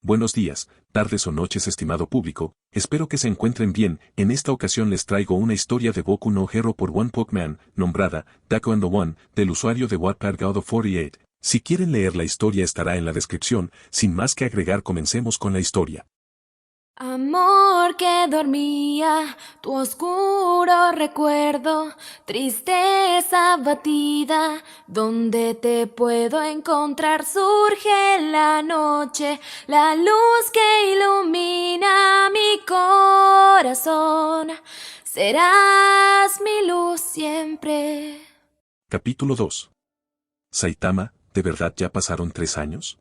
Buenos días, tardes o noches estimado público, espero que se encuentren bien. En esta ocasión les traigo una historia de Boku no Hero por One Punch Man, nombrada Taco and the One, del usuario de Wattpad Gaudo48. Si quieren leer la historia estará en la descripción. Sin más que agregar, comencemos con la historia. Amor que dormía, tu oscuro recuerdo, tristeza batida, donde te puedo encontrar surge la noche, la luz que ilumina mi corazón, serás mi luz siempre. Capítulo 2. Saitama, ¿de verdad ya pasaron 3 años?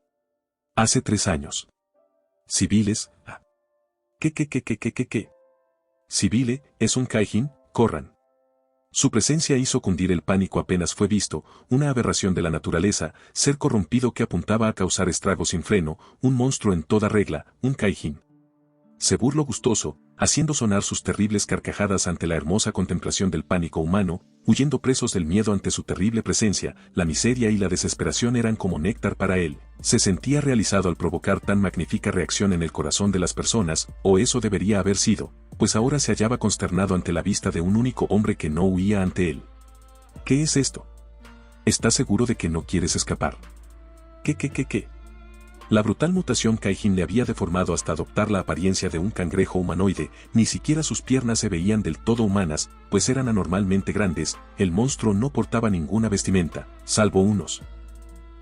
Hace 3 años. Civiles, ¿Qué? Civile, es un Kaijin, corran. Su presencia hizo cundir el pánico apenas fue visto, una aberración de la naturaleza, ser corrompido que apuntaba a causar estragos sin freno, un monstruo en toda regla, un Kaijin. Se burló gustoso, haciendo sonar sus terribles carcajadas ante la hermosa contemplación del pánico humano, huyendo presos del miedo ante su terrible presencia. La miseria y la desesperación eran como néctar para él. Se sentía realizado al provocar tan magnífica reacción en el corazón de las personas, o eso debería haber sido, pues ahora se hallaba consternado ante la vista de un único hombre que no huía ante él. ¿Qué es esto? ¿Estás seguro de que no quieres escapar? ¿Qué? La brutal mutación Kaijin le había deformado hasta adoptar la apariencia de un cangrejo humanoide. Ni siquiera sus piernas se veían del todo humanas, pues eran anormalmente grandes. El monstruo no portaba ninguna vestimenta, salvo unos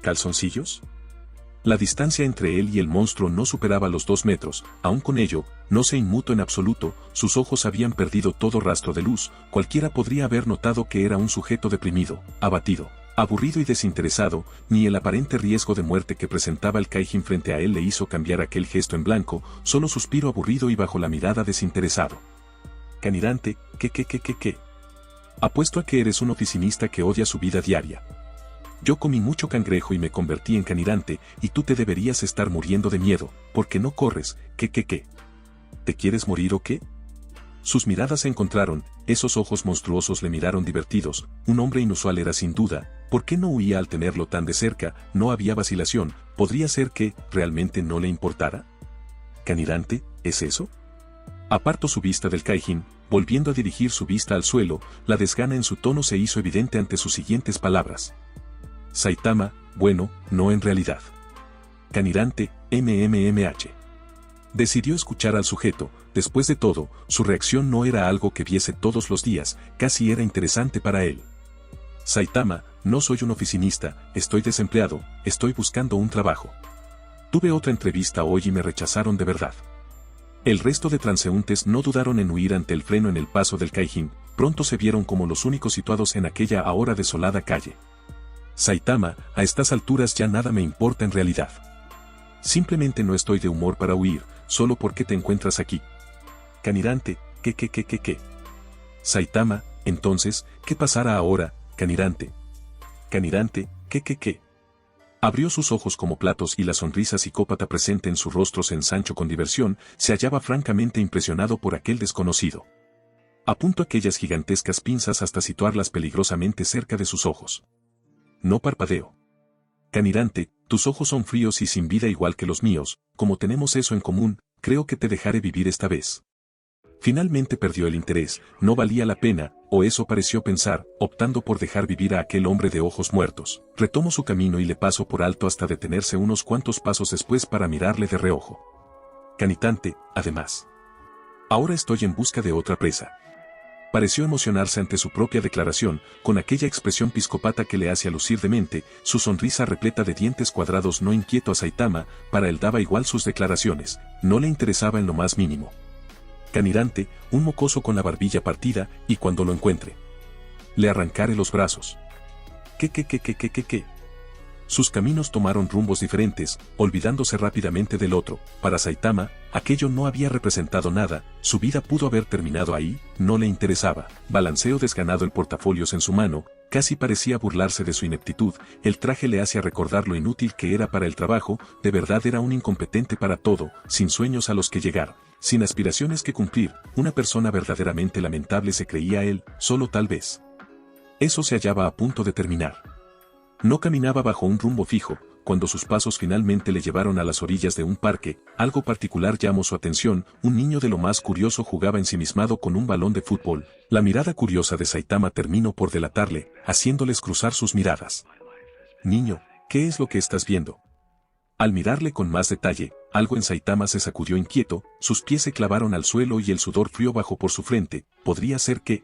calzoncillos. La distancia entre él y el monstruo no superaba los 2 metros, aun con ello, no se inmutó en absoluto, sus ojos habían perdido todo rastro de luz. Cualquiera podría haber notado que era un sujeto deprimido, abatido, aburrido y desinteresado. Ni el aparente riesgo de muerte que presentaba el Kaijin frente a él le hizo cambiar aquel gesto en blanco, solo suspiro aburrido y bajo la mirada desinteresado. Canirante, ¿qué? Apuesto a que eres un oficinista que odia su vida diaria. Yo comí mucho cangrejo y me convertí en canirante, y tú te deberías estar muriendo de miedo, porque no corres. ¿Qué? ¿Te quieres morir o qué? Sus miradas se encontraron, esos ojos monstruosos le miraron divertidos. Un hombre inusual era sin duda. ¿Por qué no huía al tenerlo tan de cerca? No había vacilación. ¿Podría ser que realmente no le importara? ¿Canirante, es eso? Apartó su vista del Kaijin, volviendo a dirigir su vista al suelo. La desgana en su tono se hizo evidente ante sus siguientes palabras. Saitama, bueno, no en realidad. Canirante, MMMH. Decidió escuchar al sujeto. Después de todo, su reacción no era algo que viese todos los días, casi era interesante para él. Saitama, no soy un oficinista, estoy desempleado, estoy buscando un trabajo. Tuve otra entrevista hoy y me rechazaron de verdad. El resto de transeúntes no dudaron en huir ante el freno en el paso del Kaijin. Pronto se vieron como los únicos situados en aquella ahora desolada calle. Saitama, a estas alturas ya nada me importa en realidad. Simplemente no estoy de humor para huir, solo porque te encuentras aquí. Canirante, ¿qué? Saitama, entonces, ¿qué pasará ahora, Canirante? Canirante, ¿qué? Abrió sus ojos como platos y la sonrisa psicópata presente en su rostro se ensanchó con diversión. Se hallaba francamente impresionado por aquel desconocido. Apuntó aquellas gigantescas pinzas hasta situarlas peligrosamente cerca de sus ojos. No parpadeo. Canirante, tus ojos son fríos y sin vida igual que los míos. Como tenemos eso en común, creo que te dejaré vivir esta vez. Finalmente perdió el interés, no valía la pena, o eso pareció pensar, optando por dejar vivir a aquel hombre de ojos muertos. Retomó su camino y le pasó por alto hasta detenerse unos cuantos pasos después para mirarle de reojo. Canitante, además. Ahora estoy en busca de otra presa. Pareció emocionarse ante su propia declaración, con aquella expresión psicópata que le hacía lucir demente. Su sonrisa repleta de dientes cuadrados no inquietó a Saitama. Para él daba igual sus declaraciones, no le interesaba en lo más mínimo. Canirante, un mocoso con la barbilla partida, y cuando lo encuentre, le arrancaré los brazos. ¿Qué? Sus caminos tomaron rumbos diferentes, olvidándose rápidamente del otro. Para Saitama, aquello no había representado nada, su vida pudo haber terminado ahí, no le interesaba. Balanceó desganado el portafolios en su mano, casi parecía burlarse de su ineptitud. El traje le hacía recordar lo inútil que era para el trabajo. De verdad era un incompetente para todo, sin sueños a los que llegar, sin aspiraciones que cumplir. Una persona verdaderamente lamentable se creía él, solo tal vez. Eso se hallaba a punto de terminar. No caminaba bajo un rumbo fijo, cuando sus pasos finalmente le llevaron a las orillas de un parque, algo particular llamó su atención: un niño de lo más curioso jugaba ensimismado con un balón de fútbol. La mirada curiosa de Saitama terminó por delatarle, haciéndoles cruzar sus miradas. «Niño, ¿qué es lo que estás viendo?». Al mirarle con más detalle, algo en Saitama se sacudió inquieto, sus pies se clavaron al suelo y el sudor frío bajó por su frente. ¿Podría ser que...?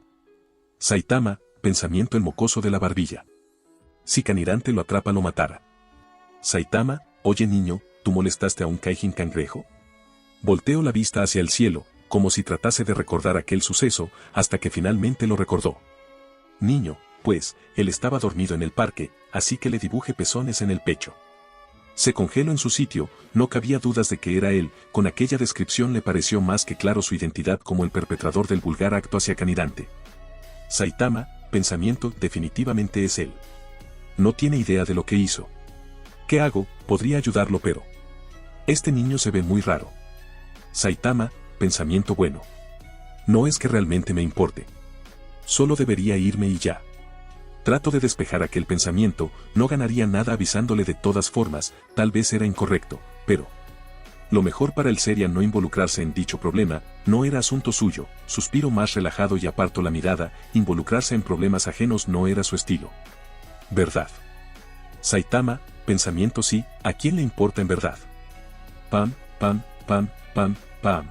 Saitama, pensamiento el mocoso de la barbilla. Si Kanirante lo atrapa lo matará. Saitama, oye niño, ¿tú molestaste a un Kaijin cangrejo? Volteó la vista hacia el cielo, como si tratase de recordar aquel suceso, hasta que finalmente lo recordó. Niño, pues, él estaba dormido en el parque, así que le dibujé pezones en el pecho. Se congeló en su sitio, no cabía dudas de que era él. Con aquella descripción le pareció más que claro su identidad como el perpetrador del vulgar acto hacia Kanirante. Saitama, pensamiento, definitivamente es él. No tiene idea de lo que hizo. ¿Qué hago? Podría ayudarlo, pero... este niño se ve muy raro. Saitama, pensamiento bueno. No es que realmente me importe. Solo debería irme y ya. Trato de despejar aquel pensamiento, no ganaría nada avisándole de todas formas, tal vez era incorrecto, pero... lo mejor para él sería no involucrarse en dicho problema, no era asunto suyo. Suspiro más relajado y aparto la mirada, involucrarse en problemas ajenos no era su estilo. ¿Verdad? Saitama, pensamiento sí, ¿a quién le importa en verdad? Pam, pam, pam, pam, pam.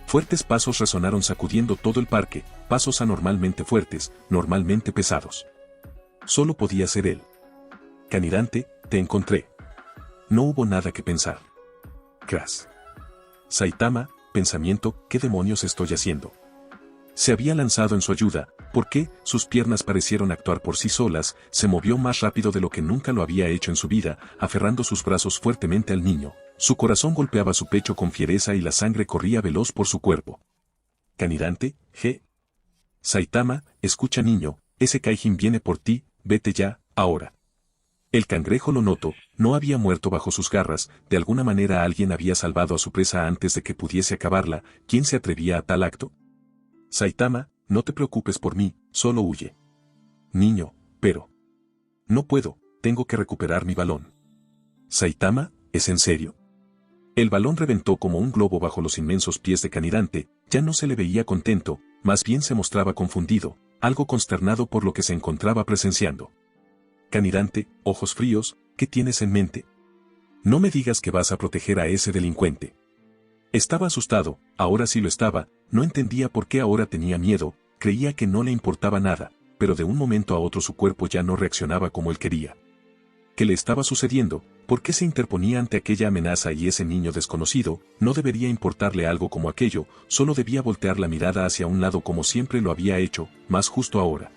Fuertes pasos resonaron sacudiendo todo el parque, pasos anormalmente fuertes, normalmente pesados. Solo podía ser él. Kanirante, te encontré. No hubo nada que pensar. Crash. Saitama, pensamiento, ¿qué demonios estoy haciendo? Se había lanzado en su ayuda, ¿por qué? Sus piernas parecieron actuar por sí solas, se movió más rápido de lo que nunca lo había hecho en su vida, aferrando sus brazos fuertemente al niño. Su corazón golpeaba su pecho con fiereza y la sangre corría veloz por su cuerpo. Kanirante, G. Saitama, escucha niño, ese Kaijin viene por ti, vete ya, ahora. El cangrejo lo notó, no había muerto bajo sus garras, de alguna manera alguien había salvado a su presa antes de que pudiese acabarla. ¿Quién se atrevía a tal acto? Saitama, no te preocupes por mí, solo huye. Niño, pero... no puedo, tengo que recuperar mi balón. Saitama, ¿es en serio? El balón reventó como un globo bajo los inmensos pies de Kanirante, ya no se le veía contento, más bien se mostraba confundido, algo consternado por lo que se encontraba presenciando. Kanirante, ojos fríos, ¿qué tienes en mente? No me digas que vas a proteger a ese delincuente. Estaba asustado, ahora sí lo estaba, no entendía por qué ahora tenía miedo, creía que no le importaba nada, pero de un momento a otro su cuerpo ya no reaccionaba como él quería. ¿Qué le estaba sucediendo? ¿Por qué se interponía ante aquella amenaza y ese niño desconocido? No debería importarle algo como aquello, solo debía voltear la mirada hacia un lado como siempre lo había hecho, más justo ahora.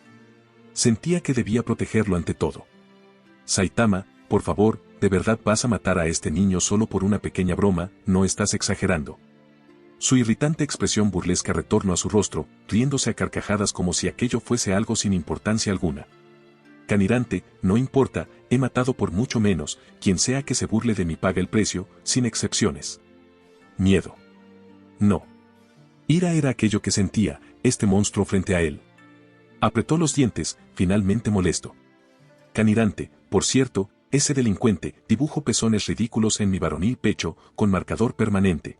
Sentía que debía protegerlo ante todo. Saitama, por favor, ¿de verdad vas a matar a este niño solo por una pequeña broma? No estás exagerando. Su irritante expresión burlesca retornó a su rostro, riéndose a carcajadas como si aquello fuese algo sin importancia alguna. Kanirante, no importa, he matado por mucho menos, quien sea que se burle de mí paga el precio, sin excepciones. Miedo. No. Ira era aquello que sentía, este monstruo frente a él. Apretó los dientes, finalmente molesto. Kanirante, por cierto, ese delincuente, dibujo pezones ridículos en mi varonil pecho, con marcador permanente.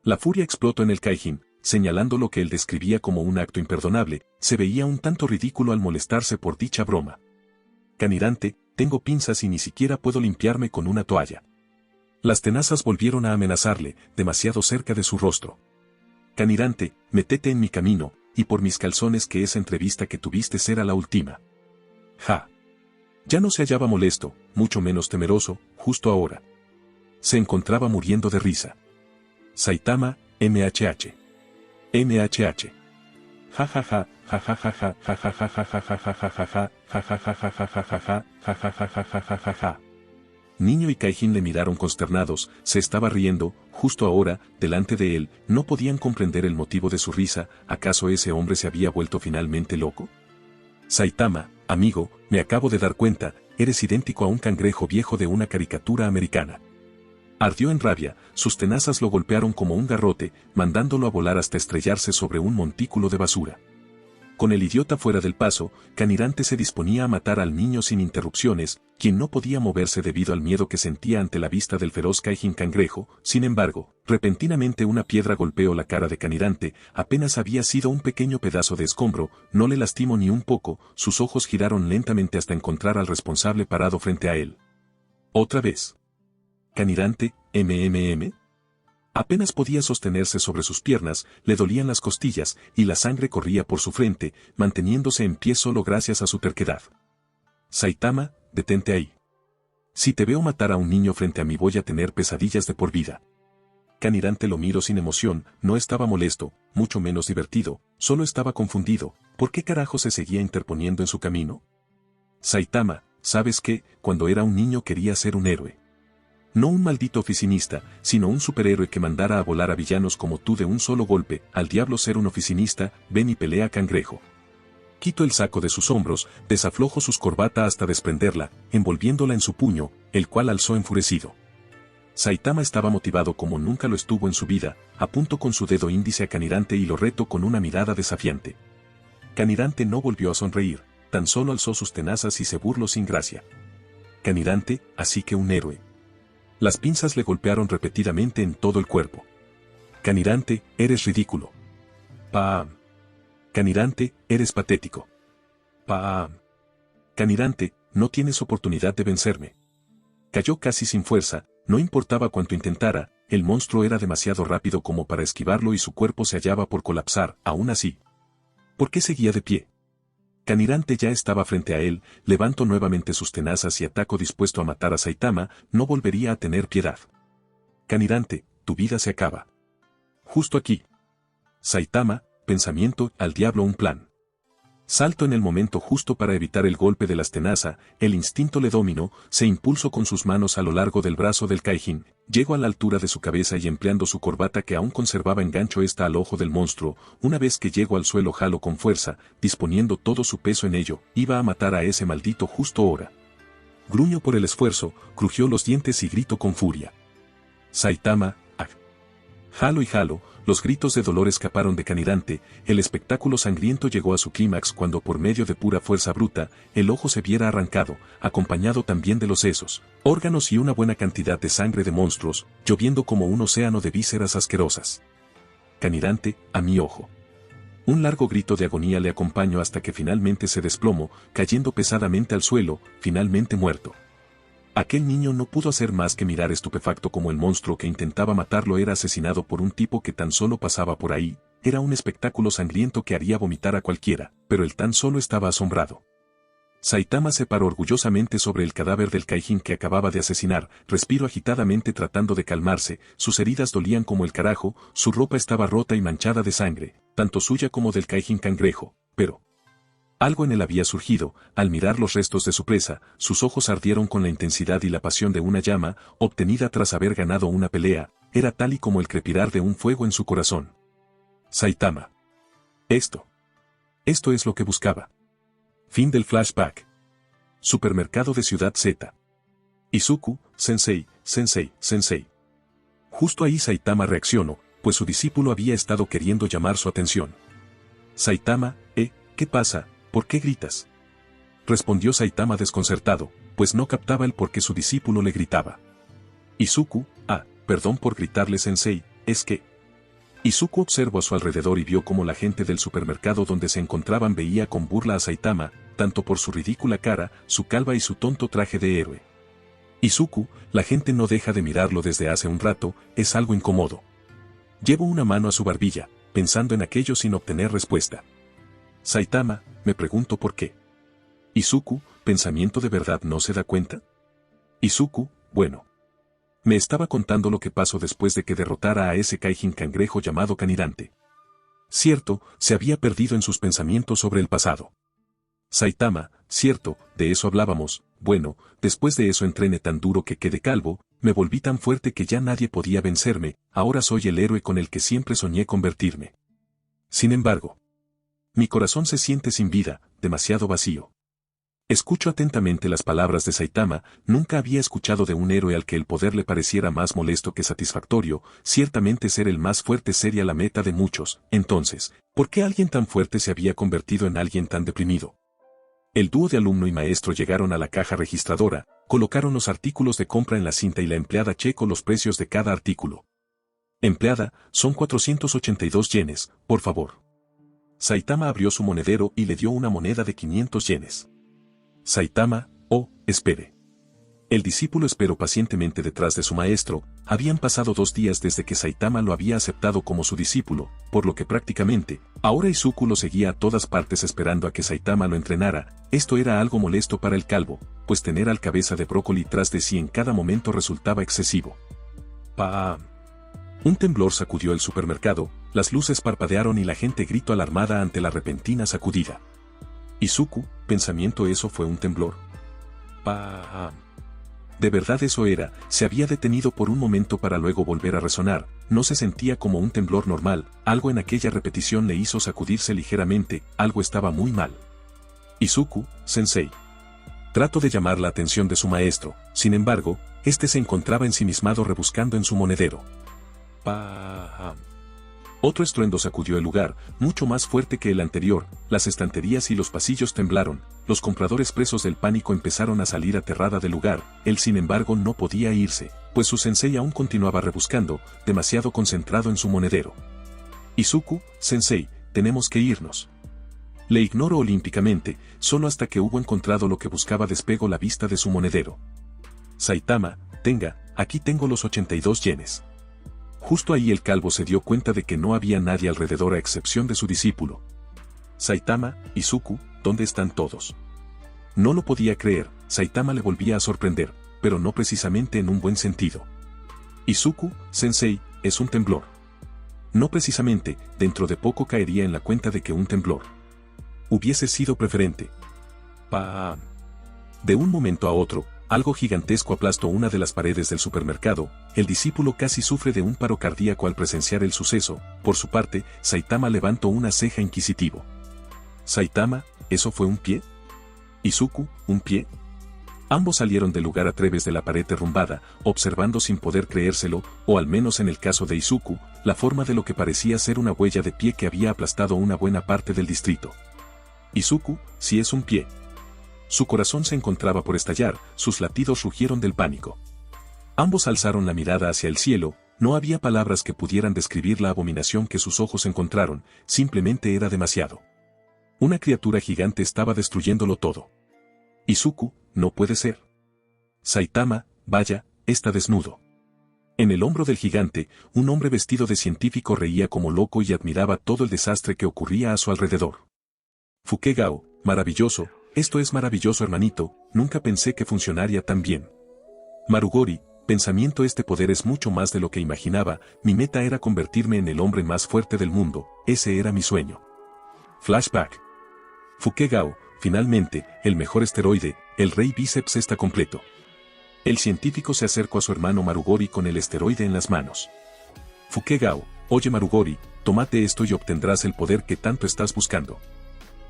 La furia explotó en el Kaijin, señalando lo que él describía como un acto imperdonable, se veía un tanto ridículo al molestarse por dicha broma. Kanirante, tengo pinzas y ni siquiera puedo limpiarme con una toalla. Las tenazas volvieron a amenazarle, demasiado cerca de su rostro. Kanirante, métete en mi camino, y por mis calzones que esa entrevista que tuviste será la última. Ja. Ya no se hallaba molesto, mucho menos temeroso, justo ahora. Se encontraba muriendo de risa. Saitama, MHH. MHH. Ja ja ja, ja ja ja ja, ja ja ja ja ja ja ja ja ja, ja ja ja ja ja ja ja ja, ja ja ja ja ja ja ja. Niño y Kaijin le miraron consternados, se estaba riendo, justo ahora, delante de él, no podían comprender el motivo de su risa, ¿acaso ese hombre se había vuelto finalmente loco? Saitama, amigo, me acabo de dar cuenta, eres idéntico a un cangrejo viejo de una caricatura americana. Ardió en rabia, sus tenazas lo golpearon como un garrote, mandándolo a volar hasta estrellarse sobre un montículo de basura. Con el idiota fuera del paso, Canirante se disponía a matar al niño sin interrupciones, quien no podía moverse debido al miedo que sentía ante la vista del feroz Kaijin cangrejo. Sin embargo, repentinamente una piedra golpeó la cara de Canirante, apenas había sido un pequeño pedazo de escombro, no le lastimó ni un poco, sus ojos giraron lentamente hasta encontrar al responsable parado frente a él. Otra vez. Canirante, MMM. Apenas podía sostenerse sobre sus piernas, le dolían las costillas, y la sangre corría por su frente, manteniéndose en pie solo gracias a su terquedad. Saitama, detente ahí. Si te veo matar a un niño frente a mí voy a tener pesadillas de por vida. Canirante lo miró sin emoción, no estaba molesto, mucho menos divertido, solo estaba confundido. ¿Por qué carajo se seguía interponiendo en su camino? Saitama, ¿sabes qué? Cuando era un niño quería ser un héroe. No un maldito oficinista, sino un superhéroe que mandara a volar a villanos como tú de un solo golpe. Al diablo ser un oficinista, ven y pelea cangrejo. Quitó el saco de sus hombros, desaflojó su corbata hasta desprenderla, envolviéndola en su puño, el cual alzó enfurecido. Saitama estaba motivado como nunca lo estuvo en su vida, apuntó con su dedo índice a Canirante y lo retó con una mirada desafiante. Canirante no volvió a sonreír, tan solo alzó sus tenazas y se burló sin gracia. Canirante, así que un héroe. Las pinzas le golpearon repetidamente en todo el cuerpo. Canirante, eres ridículo. ¡Pam! Canirante, eres patético. ¡Pam! Canirante, no tienes oportunidad de vencerme. Cayó casi sin fuerza, no importaba cuánto intentara, el monstruo era demasiado rápido como para esquivarlo y su cuerpo se hallaba por colapsar, aún así. ¿Por qué seguía de pie? Canirante ya estaba frente a él, levantó nuevamente sus tenazas y atacó dispuesto a matar a Saitama, no volvería a tener piedad. Canirante, tu vida se acaba. Justo aquí. Saitama, pensamiento, al diablo un plan. Salto en el momento justo para evitar el golpe de las tenazas, el instinto le dominó, se impulsó con sus manos a lo largo del brazo del Kaijin, llegó a la altura de su cabeza y empleando su corbata que aún conservaba engancho esta al ojo del monstruo, una vez que llegó al suelo jaló con fuerza, disponiendo todo su peso en ello, iba a matar a ese maldito justo ahora. Gruñó por el esfuerzo, crujió los dientes y gritó con furia. Saitama, ¡ah! Jalo y jalo, los gritos de dolor escaparon de Canirante, el espectáculo sangriento llegó a su clímax cuando por medio de pura fuerza bruta, el ojo se viera arrancado, acompañado también de los sesos, órganos y una buena cantidad de sangre de monstruos, lloviendo como un océano de vísceras asquerosas. Canirante, a mi ojo. Un largo grito de agonía le acompañó hasta que finalmente se desplomó, cayendo pesadamente al suelo, finalmente muerto. Aquel niño no pudo hacer más que mirar estupefacto como el monstruo que intentaba matarlo era asesinado por un tipo que tan solo pasaba por ahí, era un espectáculo sangriento que haría vomitar a cualquiera, pero él tan solo estaba asombrado. Saitama se paró orgullosamente sobre el cadáver del Kaijin que acababa de asesinar, respiró agitadamente tratando de calmarse, sus heridas dolían como el carajo, su ropa estaba rota y manchada de sangre, tanto suya como del Kaijin cangrejo, pero algo en él había surgido, al mirar los restos de su presa, sus ojos ardieron con la intensidad y la pasión de una llama, obtenida tras haber ganado una pelea, era tal y como el crepitar de un fuego en su corazón. Saitama. Esto es lo que buscaba. Fin del flashback. Supermercado de Ciudad Z. Izuku, sensei, sensei, sensei. Justo ahí Saitama reaccionó, pues su discípulo había estado queriendo llamar su atención. Saitama, ¿qué pasa? ¿Por qué gritas? Respondió Saitama desconcertado, pues no captaba el por qué su discípulo le gritaba. Izuku, perdón por gritarle sensei, es que... Izuku observó a su alrededor y vio cómo la gente del supermercado donde se encontraban veía con burla a Saitama, tanto por su ridícula cara, su calva y su tonto traje de héroe. Izuku, la gente no deja de mirarlo desde hace un rato, es algo incómodo. Llevo una mano a su barbilla, pensando en aquello sin obtener respuesta. Saitama, me pregunto por qué. Izuku, ¿pensamiento de verdad no se da cuenta? Izuku, bueno. Me estaba contando lo que pasó después de que derrotara a ese Kaijin cangrejo llamado Canirante. Cierto, se había perdido en sus pensamientos sobre el pasado. Saitama, cierto, de eso hablábamos, bueno, después de eso entrené tan duro que quedé calvo, me volví tan fuerte que ya nadie podía vencerme, ahora soy el héroe con el que siempre soñé convertirme. Sin embargo, mi corazón se siente sin vida, demasiado vacío. Escucho atentamente las palabras de Saitama, nunca había escuchado de un héroe al que el poder le pareciera más molesto que satisfactorio, ciertamente ser el más fuerte sería la meta de muchos, entonces, ¿por qué alguien tan fuerte se había convertido en alguien tan deprimido? El dúo de alumno y maestro llegaron a la caja registradora, colocaron los artículos de compra en la cinta y la empleada checó los precios de cada artículo. Empleada, son 482 yenes, por favor. Saitama abrió su monedero y le dio una moneda de 500 yenes. Saitama, oh, espere. El discípulo esperó pacientemente detrás de su maestro, habían pasado 2 días desde que Saitama lo había aceptado como su discípulo, por lo que prácticamente, ahora Izuku lo seguía a todas partes esperando a que Saitama lo entrenara, esto era algo molesto para el calvo, pues tener al cabeza de brócoli tras de sí en cada momento resultaba excesivo. ¡Pam! Un temblor sacudió el supermercado, las luces parpadearon y la gente gritó alarmada ante la repentina sacudida. Izuku, pensamiento, ¿eso fue un temblor? ¡Pam! De verdad eso era, se había detenido por un momento para luego volver a resonar, no se sentía como un temblor normal, algo en aquella repetición le hizo sacudirse ligeramente, algo estaba muy mal. Izuku, sensei. Trató de llamar la atención de su maestro, sin embargo, este se encontraba ensimismado rebuscando en su monedero. ¡Pam! Otro estruendo sacudió el lugar, mucho más fuerte que el anterior, las estanterías y los pasillos temblaron, los compradores presos del pánico empezaron a salir aterrada del lugar, él sin embargo no podía irse, pues su sensei aún continuaba rebuscando, demasiado concentrado en su monedero. Izuku, sensei, tenemos que irnos. Le ignoró olímpicamente, solo hasta que hubo encontrado lo que buscaba despegó la vista de su monedero. Saitama, tenga, aquí tengo los 82 yenes. Justo ahí el calvo se dio cuenta de que no había nadie alrededor a excepción de su discípulo. Saitama, Izuku, ¿dónde están todos? No lo podía creer, Saitama le volvía a sorprender, pero no precisamente en un buen sentido. Izuku, sensei, es un temblor. No precisamente, dentro de poco caería en la cuenta de que un temblor hubiese sido preferente. ¡Pam! De un momento a otro, algo gigantesco aplastó una de las paredes del supermercado, el discípulo casi sufre de un paro cardíaco al presenciar el suceso, por su parte, Saitama levantó una ceja inquisitivo. Saitama, ¿eso fue un pie? Izuku, ¿un pie? Ambos salieron del lugar a través de la pared derrumbada, observando sin poder creérselo, o al menos en el caso de Izuku, la forma de lo que parecía ser una huella de pie que había aplastado una buena parte del distrito. Izuku, si es un pie. Su corazón se encontraba por estallar, sus latidos rugieron del pánico. Ambos alzaron la mirada hacia el cielo, no había palabras que pudieran describir la abominación que sus ojos encontraron, simplemente era demasiado. Una criatura gigante estaba destruyéndolo todo. Izuku, no puede ser. Saitama, vaya, está desnudo. En el hombro del gigante, un hombre vestido de científico reía como loco y admiraba todo el desastre que ocurría a su alrededor. Fukegao, maravilloso. Esto es maravilloso, hermanito, nunca pensé que funcionaría tan bien. Marugori, pensamiento, este poder es mucho más de lo que imaginaba, mi meta era convertirme en el hombre más fuerte del mundo, ese era mi sueño. Flashback. Fukegao, finalmente, el mejor esteroide, el rey bíceps está completo. El científico se acercó a su hermano Marugori con el esteroide en las manos. Fukegao, oye Marugori, tómate esto y obtendrás el poder que tanto estás buscando.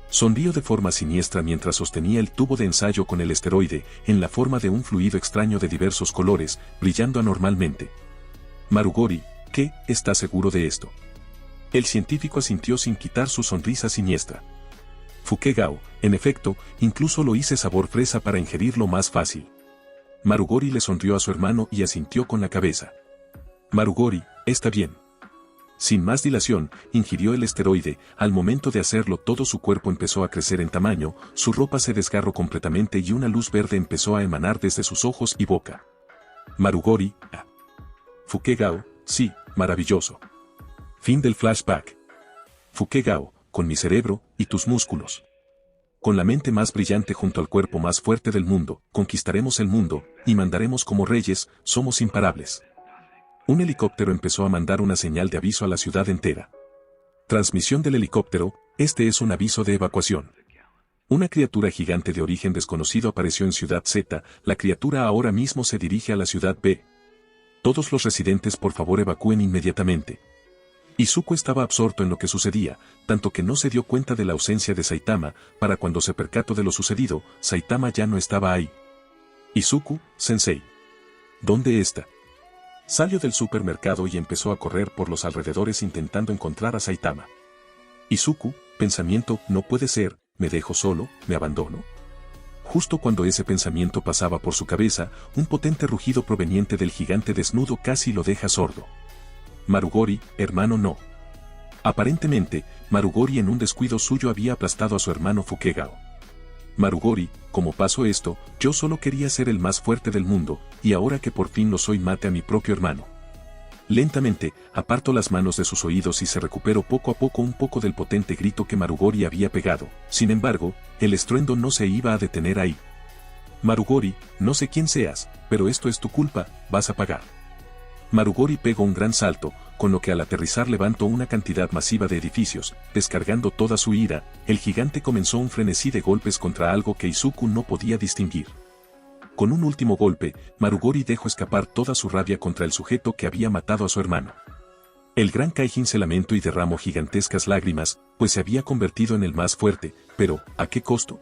Sonrió de forma siniestra mientras sostenía el tubo de ensayo con el esteroide, en la forma de un fluido extraño de diversos colores, brillando anormalmente. Marugori, ¿qué? ¿Estás seguro de esto? El científico asintió sin quitar su sonrisa siniestra. Fukegao, en efecto, incluso lo hice sabor fresa para ingerirlo más fácil. Marugori le sonrió a su hermano y asintió con la cabeza. Marugori, está bien. Sin más dilación, ingirió el esteroide, al momento de hacerlo todo su cuerpo empezó a crecer en tamaño, su ropa se desgarró completamente y una luz verde empezó a emanar desde sus ojos y boca. Marugori, ah. Fukegao, sí, maravilloso. Fin del flashback. Fukegao, con mi cerebro, y tus músculos. Con la mente más brillante junto al cuerpo más fuerte del mundo, conquistaremos el mundo, y mandaremos como reyes, somos imparables. Un helicóptero empezó a mandar una señal de aviso a la ciudad entera. Transmisión del helicóptero, este es un aviso de evacuación. Una criatura gigante de origen desconocido apareció en Ciudad Z, la criatura ahora mismo se dirige a la Ciudad B. Todos los residentes por favor evacúen inmediatamente. Izuku estaba absorto en lo que sucedía, tanto que no se dio cuenta de la ausencia de Saitama. Para cuando se percató de lo sucedido, Saitama ya no estaba ahí. Izuku, sensei. ¿Dónde está? Salió del supermercado y empezó a correr por los alrededores intentando encontrar a Saitama. Izuku, pensamiento, no puede ser, me dejo solo, me abandono. Justo cuando ese pensamiento pasaba por su cabeza, un potente rugido proveniente del gigante desnudo casi lo deja sordo. Marugori, hermano, no. Aparentemente, Marugori en un descuido suyo había aplastado a su hermano Fukegao. Marugori, ¿cómo pasó esto? Yo solo quería ser el más fuerte del mundo, y ahora que por fin lo soy mate a mi propio hermano. Lentamente, apartó las manos de sus oídos y se recuperó poco a poco un poco del potente grito que Marugori había pegado. Sin embargo, el estruendo no se iba a detener ahí. Marugori, no sé quién seas, pero esto es tu culpa, vas a pagar. Marugori pegó un gran salto, con lo que al aterrizar levantó una cantidad masiva de edificios, descargando toda su ira. El gigante comenzó un frenesí de golpes contra algo que Izuku no podía distinguir. Con un último golpe, Marugori dejó escapar toda su rabia contra el sujeto que había matado a su hermano. El gran Kaijin se lamentó y derramó gigantescas lágrimas, pues se había convertido en el más fuerte, pero ¿a qué costo?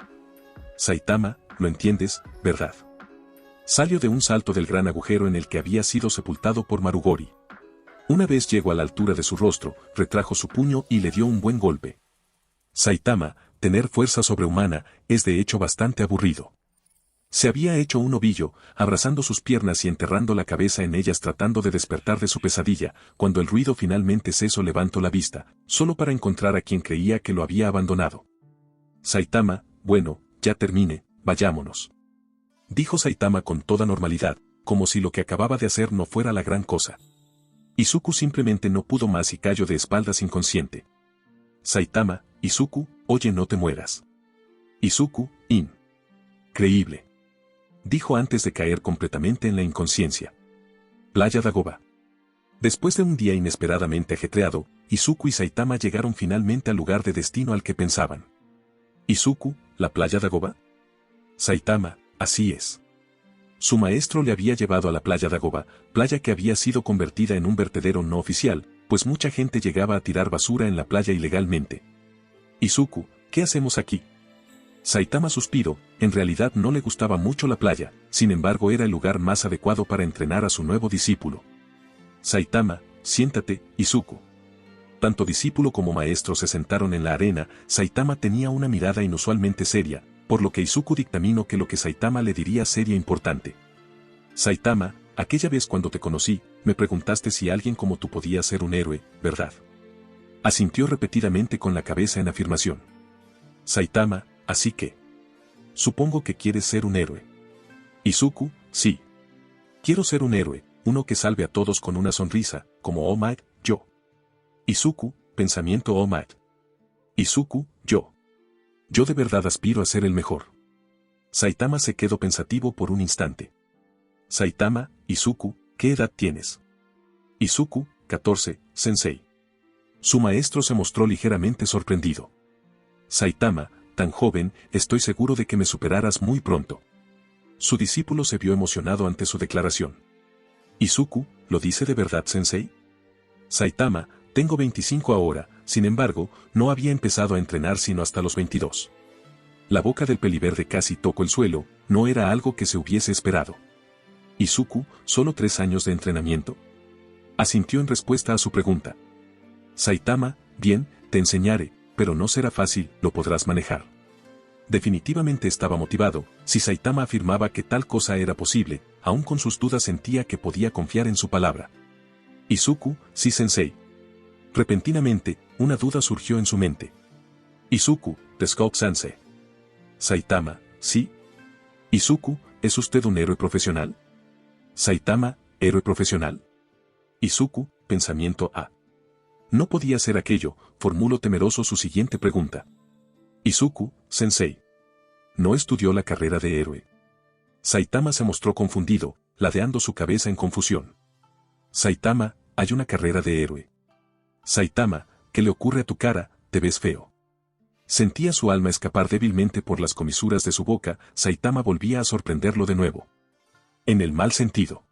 Saitama, lo entiendes, ¿verdad? Salió de un salto del gran agujero en el que había sido sepultado por Marugori. Una vez llegó a la altura de su rostro, retrajo su puño y le dio un buen golpe. Saitama, tener fuerza sobrehumana, es de hecho bastante aburrido. Se había hecho un ovillo, abrazando sus piernas y enterrando la cabeza en ellas tratando de despertar de su pesadilla. Cuando el ruido finalmente cesó levantó la vista, solo para encontrar a quien creía que lo había abandonado. Saitama, bueno, ya termine, vayámonos. Dijo Saitama con toda normalidad, como si lo que acababa de hacer no fuera la gran cosa. Izuku simplemente no pudo más y cayó de espaldas inconsciente. Saitama, Izuku, oye, no te mueras. Izuku, increíble. Dijo antes de caer completamente en la inconsciencia. Playa Dagoba. Después de un día inesperadamente ajetreado, Izuku y Saitama llegaron finalmente al lugar de destino al que pensaban. Izuku, ¿la playa Dagoba? Saitama, así es. Su maestro le había llevado a la playa Dagoba, playa que había sido convertida en un vertedero no oficial, pues mucha gente llegaba a tirar basura en la playa ilegalmente. Izuku, ¿qué hacemos aquí? Saitama suspiró, en realidad no le gustaba mucho la playa, sin embargo era el lugar más adecuado para entrenar a su nuevo discípulo. Saitama, siéntate, Izuku. Tanto discípulo como maestro se sentaron en la arena. Saitama tenía una mirada inusualmente seria, por lo que Izuku dictaminó que lo que Saitama le diría sería importante. Saitama, aquella vez cuando te conocí, me preguntaste si alguien como tú podía ser un héroe, ¿verdad? Asintió repetidamente con la cabeza en afirmación. Saitama, así que. Supongo que quieres ser un héroe. Izuku, sí. Quiero ser un héroe, uno que salve a todos con una sonrisa, como All Might, yo. Izuku, pensamiento All Might. Izuku, yo. Yo de verdad aspiro a ser el mejor. Saitama se quedó pensativo por un instante. Saitama, Izuku, ¿qué edad tienes? Izuku, 14, sensei. Su maestro se mostró ligeramente sorprendido. Saitama, tan joven, estoy seguro de que me superarás muy pronto. Su discípulo se vio emocionado ante su declaración. Izuku, ¿lo dice de verdad, sensei? Saitama, tengo 25 ahora, sin embargo, no había empezado a entrenar sino hasta los 22. La boca del peliverde casi tocó el suelo, no era algo que se hubiese esperado. Izuku, ¿solo 3 años de entrenamiento? Asintió en respuesta a su pregunta. Saitama, bien, te enseñaré, pero no será fácil, lo podrás manejar. Definitivamente estaba motivado. Si Saitama afirmaba que tal cosa era posible, aún con sus dudas sentía que podía confiar en su palabra. Izuku, sí sensei. Repentinamente, una duda surgió en su mente. Izuku, Sensei. Saitama, sí. Izuku, ¿es usted un héroe profesional? Saitama, ¿héroe profesional? Izuku, pensamiento A. No podía ser aquello, formuló temeroso su siguiente pregunta. Izuku, sensei. ¿No estudió la carrera de héroe? Saitama se mostró confundido, ladeando su cabeza en confusión. Saitama, hay una carrera de héroe. Saitama, ¿qué le ocurre a tu cara? Te ves feo. Sentía su alma escapar débilmente por las comisuras de su boca. Saitama volvía a sorprenderlo de nuevo. En el mal sentido.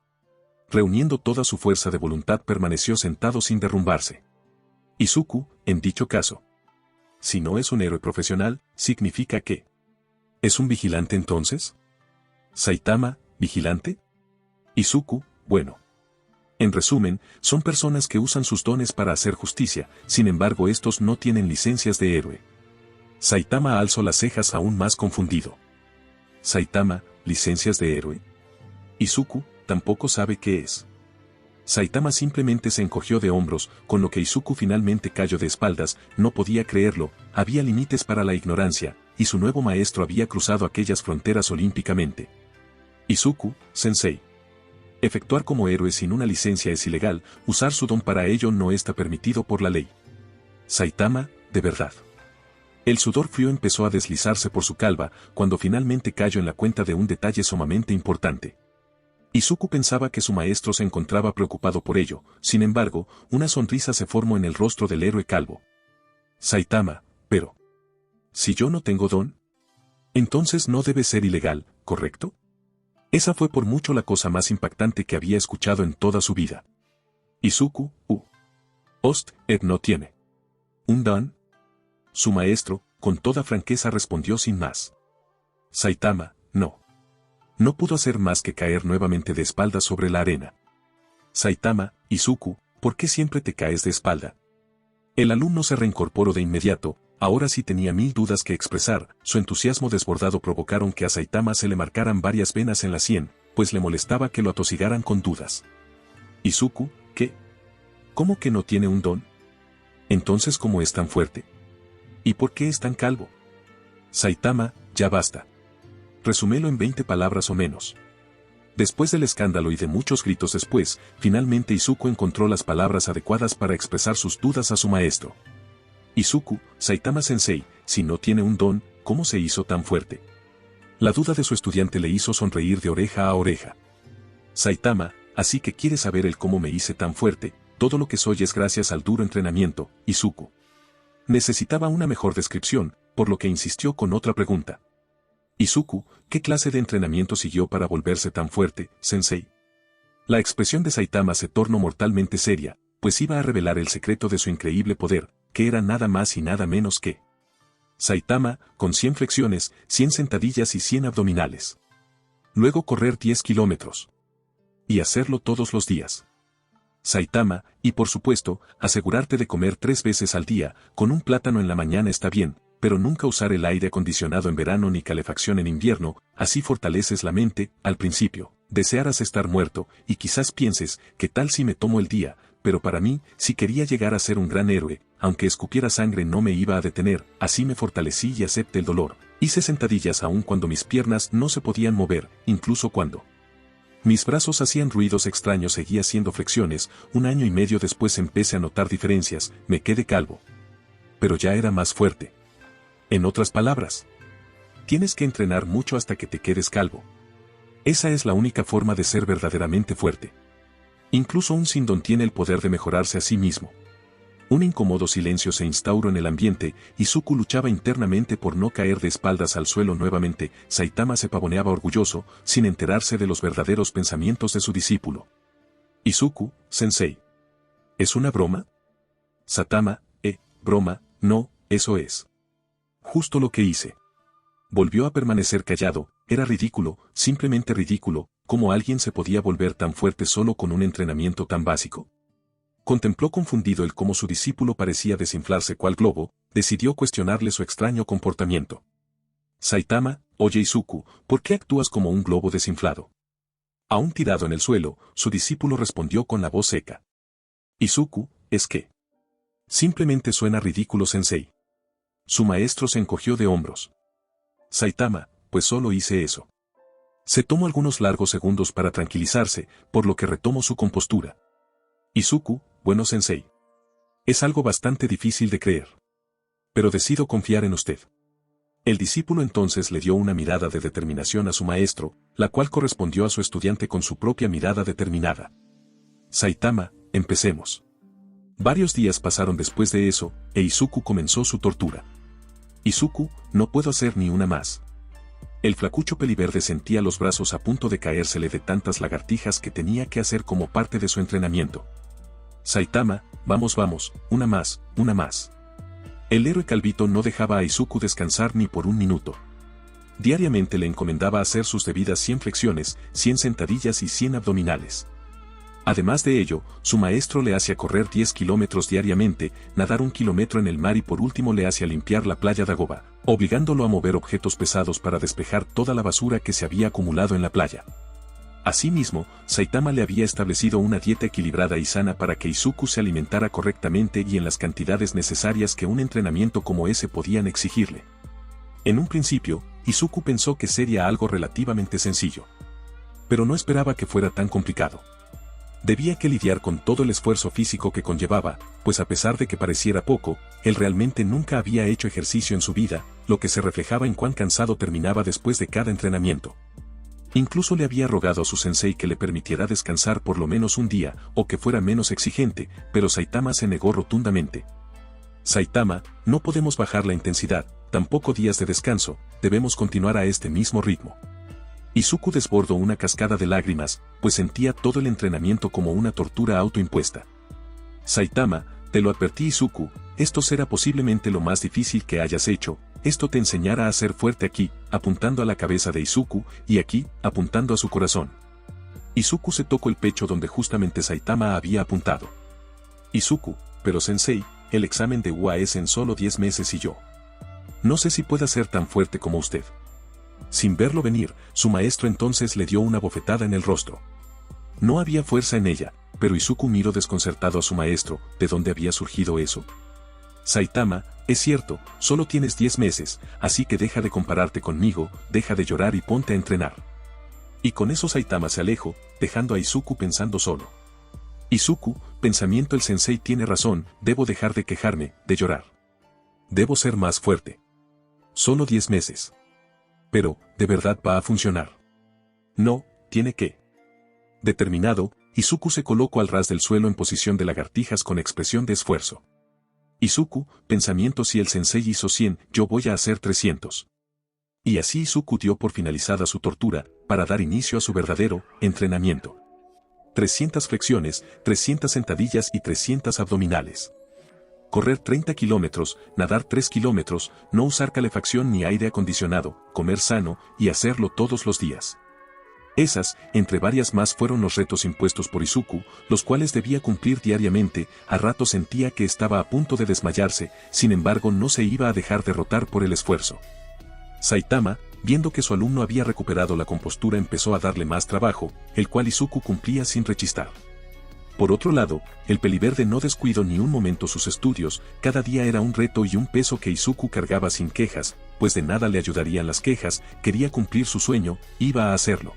Reuniendo toda su fuerza de voluntad permaneció sentado sin derrumbarse. Izuku, en dicho caso. Si no es un héroe profesional, ¿significa que es un vigilante entonces? Saitama, ¿vigilante? Izuku, bueno. En resumen, son personas que usan sus dones para hacer justicia, sin embargo estos no tienen licencias de héroe. Saitama alzó las cejas aún más confundido. Saitama, ¿licencias de héroe? Izuku, tampoco sabe qué es. Saitama simplemente se encogió de hombros, con lo que Izuku finalmente cayó de espaldas, no podía creerlo, había límites para la ignorancia, y su nuevo maestro había cruzado aquellas fronteras olímpicamente. Izuku, sensei. Efectuar como héroe sin una licencia es ilegal, usar su don para ello no está permitido por la ley. Saitama, de verdad. El sudor frío empezó a deslizarse por su calva, cuando finalmente cayó en la cuenta de un detalle sumamente importante. Izuku pensaba que su maestro se encontraba preocupado por ello, sin embargo, una sonrisa se formó en el rostro del héroe calvo. Saitama, pero... ¿si yo no tengo don? Entonces no debe ser ilegal, ¿correcto? Esa fue por mucho la cosa más impactante que había escuchado en toda su vida. Izuku, no tiene un don. Su maestro, con toda franqueza respondió sin más. Saitama, no. No pudo hacer más que caer nuevamente de espaldas sobre la arena. Saitama, Izuku, ¿por qué siempre te caes de espalda? El alumno se reincorporó de inmediato, ahora sí tenía mil dudas que expresar, su entusiasmo desbordado provocaron que a Saitama se le marcaran varias venas en la sien, pues le molestaba que lo atosigaran con dudas. Izuku, ¿qué? ¿Cómo que no tiene un don? Entonces, ¿cómo es tan fuerte? ¿Y por qué es tan calvo? Saitama, ya basta. Resúmelo en 20 palabras o menos. Después del escándalo y de muchos gritos después, finalmente Izuku encontró las palabras adecuadas para expresar sus dudas a su maestro. Izuku, Saitama-sensei, si no tiene un don, ¿cómo se hizo tan fuerte? La duda de su estudiante le hizo sonreír de oreja a oreja. Saitama, así que quieres saber el cómo me hice tan fuerte, todo lo que soy es gracias al duro entrenamiento, Izuku. Necesitaba una mejor descripción, por lo que insistió con otra pregunta. Izuku, ¿qué clase de entrenamiento siguió para volverse tan fuerte, sensei? La expresión de Saitama se tornó mortalmente seria, pues iba a revelar el secreto de su increíble poder, que era nada más y nada menos que Saitama, con 100 flexiones, 100 sentadillas y 100 abdominales. Luego correr 10 kilómetros. Y hacerlo todos los días. Saitama, y por supuesto, asegurarte de comer 3 veces al día, con un plátano en la mañana está bien, pero nunca usar el aire acondicionado en verano ni calefacción en invierno, así fortaleces la mente. Al principio, desearás estar muerto, y quizás pienses, ¿qué tal si me tomo el día? Pero para mí, si quería llegar a ser un gran héroe, aunque escupiera sangre no me iba a detener, así me fortalecí y acepté el dolor. Hice sentadillas aún cuando mis piernas no se podían mover, incluso cuando mis brazos hacían ruidos extraños seguía haciendo flexiones. 1 año y medio después empecé a notar diferencias, me quedé calvo. Pero ya era más fuerte. En otras palabras, tienes que entrenar mucho hasta que te quedes calvo. Esa es la única forma de ser verdaderamente fuerte. Incluso un sin don tiene el poder de mejorarse a sí mismo. Un incómodo silencio se instauró en el ambiente, y Izuku luchaba internamente por no caer de espaldas al suelo nuevamente. Saitama se pavoneaba orgulloso, sin enterarse de los verdaderos pensamientos de su discípulo. Izuku, sensei. ¿Es una broma? Saitama, broma, no, eso es justo lo que hice. Volvió a permanecer callado, era ridículo, simplemente ridículo, ¿cómo alguien se podía volver tan fuerte solo con un entrenamiento tan básico? Contempló confundido el cómo su discípulo parecía desinflarse cual globo, decidió cuestionarle su extraño comportamiento. Saitama, oye Izuku, ¿por qué actúas como un globo desinflado? Aún tirado en el suelo, su discípulo respondió con la voz seca. Izuku, es que simplemente suena ridículo, sensei. Su maestro se encogió de hombros. Saitama, pues solo hice eso. Se tomó algunos largos segundos para tranquilizarse, por lo que retomó su compostura. Izuku, bueno sensei. Es algo bastante difícil de creer. Pero decido confiar en usted. El discípulo entonces le dio una mirada de determinación a su maestro, la cual correspondió a su estudiante con su propia mirada determinada. Saitama, empecemos. Varios días pasaron después de eso, e Izuku comenzó su tortura. Izuku, no puedo hacer ni una más. El flacucho peliverde sentía los brazos a punto de caérsele de tantas lagartijas que tenía que hacer como parte de su entrenamiento. Saitama, vamos vamos, una más, una más. El héroe calvito no dejaba a Izuku descansar ni por un minuto. Diariamente le encomendaba hacer sus debidas 100 flexiones, 100 sentadillas y 100 abdominales. Además de ello, su maestro le hacía correr 10 kilómetros diariamente, nadar 1 kilómetro en el mar y por último le hacía limpiar la playa Dagoba, obligándolo a mover objetos pesados para despejar toda la basura que se había acumulado en la playa. Asimismo, Saitama le había establecido una dieta equilibrada y sana para que Izuku se alimentara correctamente y en las cantidades necesarias que un entrenamiento como ese podían exigirle. En un principio, Izuku pensó que sería algo relativamente sencillo. Pero no esperaba que fuera tan complicado. Debía que lidiar con todo el esfuerzo físico que conllevaba, pues a pesar de que pareciera poco, él realmente nunca había hecho ejercicio en su vida, lo que se reflejaba en cuán cansado terminaba después de cada entrenamiento. Incluso le había rogado a su sensei que le permitiera descansar por lo menos un día, o que fuera menos exigente, pero Saitama se negó rotundamente. Saitama, no podemos bajar la intensidad, tampoco días de descanso, debemos continuar a este mismo ritmo. Izuku desbordó una cascada de lágrimas, pues sentía todo el entrenamiento como una tortura autoimpuesta. Saitama, te lo advertí Izuku, esto será posiblemente lo más difícil que hayas hecho, esto te enseñará a ser fuerte aquí, apuntando a la cabeza de Izuku, y aquí, apuntando a su corazón. Izuku se tocó el pecho donde justamente Saitama había apuntado. Izuku, pero sensei, el examen de UA es en solo 10 meses y yo no sé si pueda ser tan fuerte como usted. Sin verlo venir, su maestro entonces le dio una bofetada en el rostro. No había fuerza en ella, pero Izuku miró desconcertado a su maestro, ¿de dónde había surgido eso? Saitama, es cierto, solo tienes 10 meses, así que deja de compararte conmigo, deja de llorar y ponte a entrenar. Y con eso Saitama se alejó, dejando a Izuku pensando solo. Izuku, pensamiento el sensei tiene razón, debo dejar de quejarme, de llorar. Debo ser más fuerte. Solo 10 meses. Pero, ¿de verdad va a funcionar? No, tiene que. Determinado, Izuku se colocó al ras del suelo en posición de lagartijas con expresión de esfuerzo. Izuku, pensamiento si el sensei hizo 100, yo voy a hacer 300. Y así Izuku dio por finalizada su tortura, para dar inicio a su verdadero entrenamiento. 300 flexiones, 300 sentadillas y 300 abdominales. Correr 30 kilómetros, nadar 3 kilómetros, no usar calefacción ni aire acondicionado, comer sano, y hacerlo todos los días. Esas, entre varias más fueron los retos impuestos por Izuku, los cuales debía cumplir diariamente, a rato sentía que estaba a punto de desmayarse, sin embargo no se iba a dejar derrotar por el esfuerzo. Saitama, viendo que su alumno había recuperado la compostura empezó a darle más trabajo, el cual Izuku cumplía sin rechistar. Por otro lado, el peliverde no descuidó ni un momento sus estudios, cada día era un reto y un peso que Izuku cargaba sin quejas, pues de nada le ayudarían las quejas, quería cumplir su sueño, iba a hacerlo.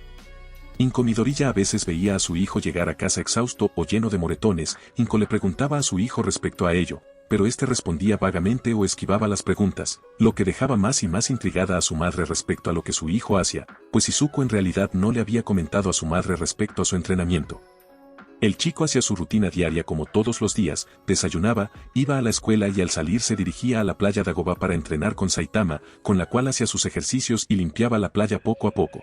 Incomidorilla a veces veía a su hijo llegar a casa exhausto o lleno de moretones, Inco le preguntaba a su hijo respecto a ello, pero este respondía vagamente o esquivaba las preguntas, lo que dejaba más y más intrigada a su madre respecto a lo que su hijo hacía, pues Izuku en realidad no le había comentado a su madre respecto a su entrenamiento. El chico hacía su rutina diaria como todos los días, desayunaba, iba a la escuela y al salir se dirigía a la playa Dagoba para entrenar con Saitama, con la cual hacía sus ejercicios y limpiaba la playa poco a poco.